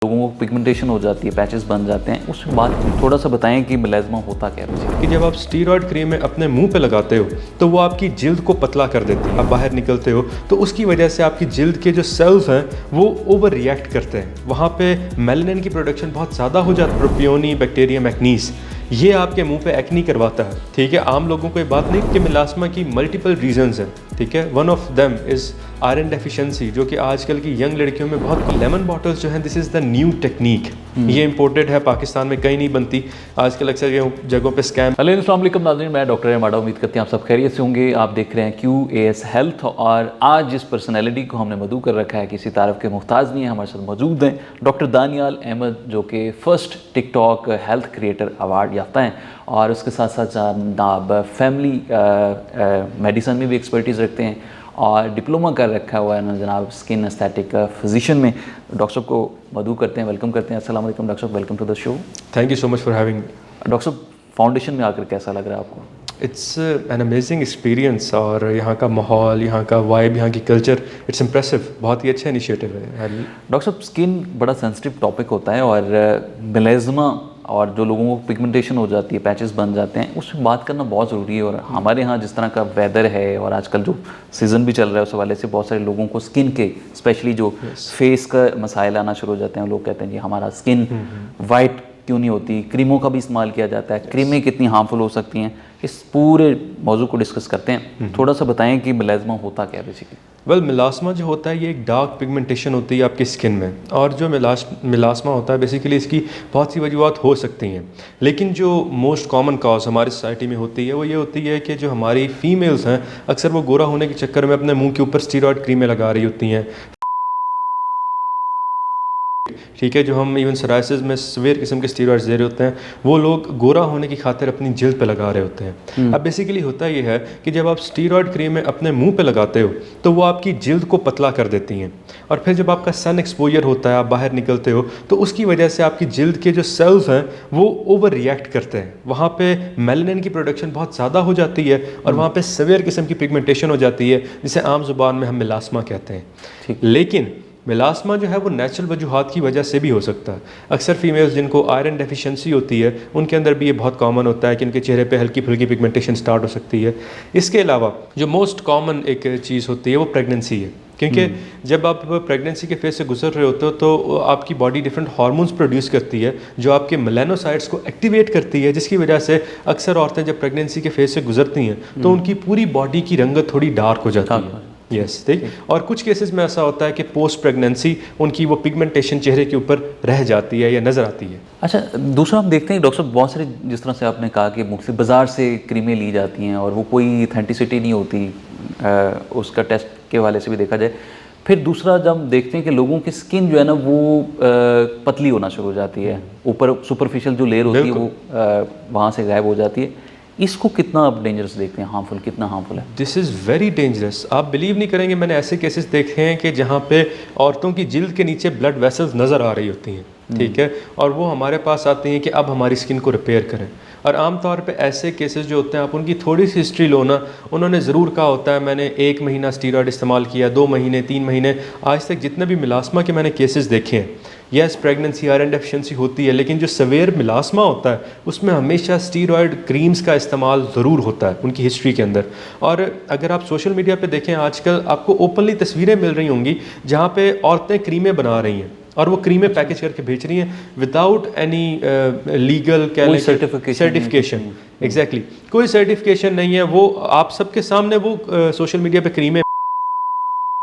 लोगों को पिगमेंटेशन हो जाती है, पैचेस बन जाते हैं, उसके बाद थोड़ा सा बताएं कि मेलास्मा होता क्या है। कि जब आप स्टीरॉयड क्रीम अपने मुंह पे लगाते हो तो वो आपकी जिल्द को पतला कर देती है। आप बाहर निकलते हो तो उसकी वजह से आपकी जिल्द के जो सेल्स हैं वो ओवर रिएक्ट करते हैं, वहाँ पे मेलानिन की प्रोडक्शन बहुत ज़्यादा हो जाती है। प्रोपियोनी बैक्टीरियम एक्नीस ये आपके मुंह पे एक्नी करवाता है, ठीक है। आम लोगों को ये बात नहीं कि मेलास्मा की मल्टीपल रीजंस हैं, ठीक है। One of them is iron deficiency, जो कि आजकल की यंग लड़कियों में बहुत। लेमन बॉटल्स जो हैं, this is the new technique, ये इंपोर्टेड है, पाकिस्तान में कहीं नहीं बनती। आजकल अक्सर जगहों पे स्कैम। अस्सलाम वालेकुम नाज़रीन, मैं डॉक्टर एमाडा, उम्मीद करते हैं आप सब खैरियत से होंगे। आप देख रहे हैं QAS हेल्थ, और आज जिस पर्सनैलिटी को हमने मदऊ कर रखा है, किसी तारीफ के मुहताज नहीं है, हमारे साथ मौजूद हैं डॉक्टर दानियाल अहमद, जो कि first TikTok health creator award याफ्ता हैं, और उसके साथ साथ जनाब फैमिली मेडिसन में भी एक्सपर्टीज़ रखते हैं, और डिप्लोमा कर रखा हुआ है ना जनाब स्किन एस्थेटिक फिजिशियन में। डॉक्टर साहब को मदऊ करते हैं, वेलकम करते हैं। अस्सलाम वालेकुम डॉक्टर साहब, welcome to the show. Thank you so much for having me. Doctor साहब, फाउंडेशन में आकर कैसा लग रहा है आपको? इट्स एन अमेजिंग एक्सपीरियंस, और यहाँ का माहौल, यहाँ का वाइब, यहाँ की कल्चर, इट्स इम्प्रेसिव। बहुत ही अच्छा इनिशिएटिव है। डॉक्टर साहब, स्किन बड़ा सेंसिटिव टॉपिक होता है, और मेलास्मा और जो लोगों को पिगमेंटेशन हो जाती है, पैचेस बन जाते हैं, उसमें बात करना बहुत ज़रूरी है। और हमारे यहाँ जिस तरह का वेदर है और आजकल जो सीज़न भी चल रहा है, उस हवाले से बहुत सारे लोगों को स्किन के स्पेशली जो फेस का मसाइल आना शुरू हो जाते हैं। लोग कहते हैं जी हमारा स्किन वाइट क्यों नहीं होती, क्रीमों का भी इस्तेमाल किया जाता है, क्रीमें कितनी हार्मफुल हो सकती हैं, इस पूरे मौजू को डिस्कस करते हैं। थोड़ा सा बताएं कि मेलास्मा होता क्या है बेसिकली। वेल, मेलास्मा जो होता है ये एक डार्क पिगमेंटेशन होती है आपकी स्किन में, और जो मेलास्मा होता है बेसिकली इसकी बहुत सी वजूहत हो सकती हैं, लेकिन जो मोस्ट कॉमन कॉज हमारी सोसाइटी में होती है वो ये होती है कि जो हमारी फीमेल्स हैं अक्सर वो गोरा होने के चक्कर में अपने मुंह के ऊपर स्टीरॉयड क्रीमें लगा रही होती हैं, ठीक है। जो हम इवन सोराइसिस में सीवियर किस्म के स्टीरॉयड्स दे रहे होते हैं, वो लोग गोरा होने की खातिर अपनी जिल्द पे लगा रहे होते हैं। अब बेसिकली होता ये है कि जब आप स्टीरॉयड क्रीमें अपने मुंह पे लगाते हो तो वो आपकी जिल्द को पतला कर देती हैं, और फिर जब आपका सन एक्सपोजर होता है, आप बाहर निकलते हो तो उसकी वजह से आपकी जिल्द के जो सेल्स हैं वो ओवर रिएक्ट करते हैं, वहाँ पे मेलानिन की प्रोडक्शन बहुत ज़्यादा हो जाती है, और वहाँ पे सीवियर किस्म की पिगमेंटेशन हो जाती है, जिसे आम ज़ुबान में हम मेलास्मा कहते हैं। लेकिन मेलास्मा जो है वो नेचुरल वजूहात की वजह से भी हो सकता है। अक्सर फीमेल्स जिनको आयरन डेफिशिएंसी होती है उनके अंदर भी ये बहुत कॉमन होता है कि उनके चेहरे पे हल्की फुल्की पिगमेंटेशन स्टार्ट हो सकती है। इसके अलावा जो मोस्ट कॉमन एक चीज़ होती है वो प्रेगनेंसी है, क्योंकि जब आप प्रेगनेंसी के फेज से गुजर रहे होते हो तो आपकी बॉडी डिफरेंट हार्मोन्स प्रोड्यूस करती है जो आपके मेलानोसाइट्स को एक्टिवेट करती है, जिसकी वजह से अक्सर औरतें जब प्रेगनेंसी के फेज से गुजरती हैं तो उनकी पूरी बॉडी की रंगत थोड़ी डार्क हो जाती है। यस, ठीक। और कुछ केसेस में ऐसा होता है कि पोस्ट प्रेगनेंसी उनकी वो पिगमेंटेशन चेहरे के ऊपर रह जाती है या नज़र आती है। अच्छा, दूसरा हम देखते हैं डॉक्टर साहब, बहुत सारे जिस तरह से आपने कहा कि मुख्तलिफ बाज़ार से क्रीमें ली जाती हैं और वो कोई ऑथेंटिसिटी नहीं होती, उसका टेस्ट के हवाले से भी देखा जाए। फिर दूसरा जब हम देखते हैं कि लोगों की स्किन जो है ना वो पतली होना शुरू हो जाती है, ऊपर सुपरफिशियल जो लेयर होती है वो वहाँ से गायब हो जाती है। इसको कितना आप डेंजरस देखते हैं, हार्मफुल, कितना हार्मफुल है? This is very dangerous. आप बिलीव नहीं करेंगे, मैंने ऐसे केसेस देखे हैं कि जहाँ पे औरतों की जिल्द के नीचे ब्लड वेसल्स नज़र आ रही होती हैं, ठीक है, और वो हमारे पास आती हैं कि अब हमारी स्किन को रिपेयर करें। और आम तौर पे ऐसे केसेस जो होते हैं, आप उनकी थोड़ी सी हिस्ट्री लो ना, उन्होंने ज़रूर कहा होता है मैंने 1 महीना स्टीरॉयड इस्तेमाल किया, 2 महीने, 3 महीने। आज तक जितने भी मेलास्मा के मैंने केसेस देखे हैं, यस प्रेगनेंसी आयरन डेफिशिएंसी होती है, लेकिन जो सवेयर मेलास्मा होता है उसमें हमेशा स्टीरॉयड क्रीम्स का इस्तेमाल ज़रूर होता है उनकी हिस्ट्री के अंदर। और अगर आप सोशल मीडिया पे देखें, आजकल आपको ओपनली तस्वीरें मिल रही होंगी जहाँ पे औरतें क्रीमें बना रही हैं और वो क्रीमें पैकेज करके बेच रही हैं without any legal certification. Exactly, कोई सर्टिफिकेशन नहीं है। वो आप सबके सामने वो सोशल मीडिया पे क्रीमें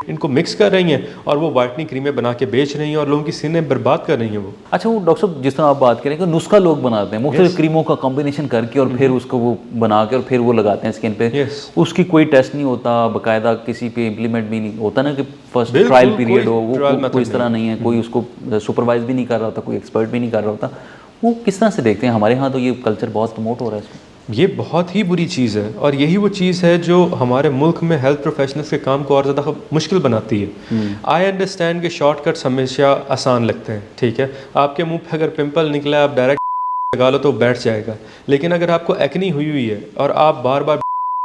इनको मिक्स कर रही हैं और वो वाइटनिंग क्रीमें बना के बेच रही हैं और लोगों की स्किन बर्बाद कर रही हैं वो। अच्छा, वो डॉक्टर साहब जिस तरह आप बात करें कि नुस्खा लोग बनाते हैं मुख्तलिफ क्रीमों का कॉम्बिनेशन करके, और फिर उसको वो बना के और फिर वो लगाते हैं स्किन पे। उसकी कोई टेस्ट नहीं होता, बाकायदा किसी पे इम्प्लीमेंट भी नहीं होता ना कि फर्स्ट ट्रायल पीरियड हो, वो कोई इस तरह नहीं है, कोई उसको सुपरवाइज भी नहीं कर रहा होता, कोई एक्सपर्ट भी नहीं कर रहा होता। वो किस तरह से देखते हैं? हमारे यहाँ तो ये कल्चर बहुत प्रमोट हो रहा है इसको। ये बहुत ही बुरी चीज़ है, और यही वो चीज़ है जो हमारे मुल्क में हेल्थ प्रोफेशनल्स के काम को और ज़्यादा मुश्किल बनाती है। आई अंडरस्टैंड कि शॉर्टकट्स हमेशा आसान लगते हैं, ठीक है। आपके मुंह पे अगर पिंपल निकला है, आप डायरेक्ट लगा लो तो बैठ जाएगा, लेकिन अगर आपको एक्नी हुई है और आप बार बार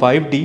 5D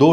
2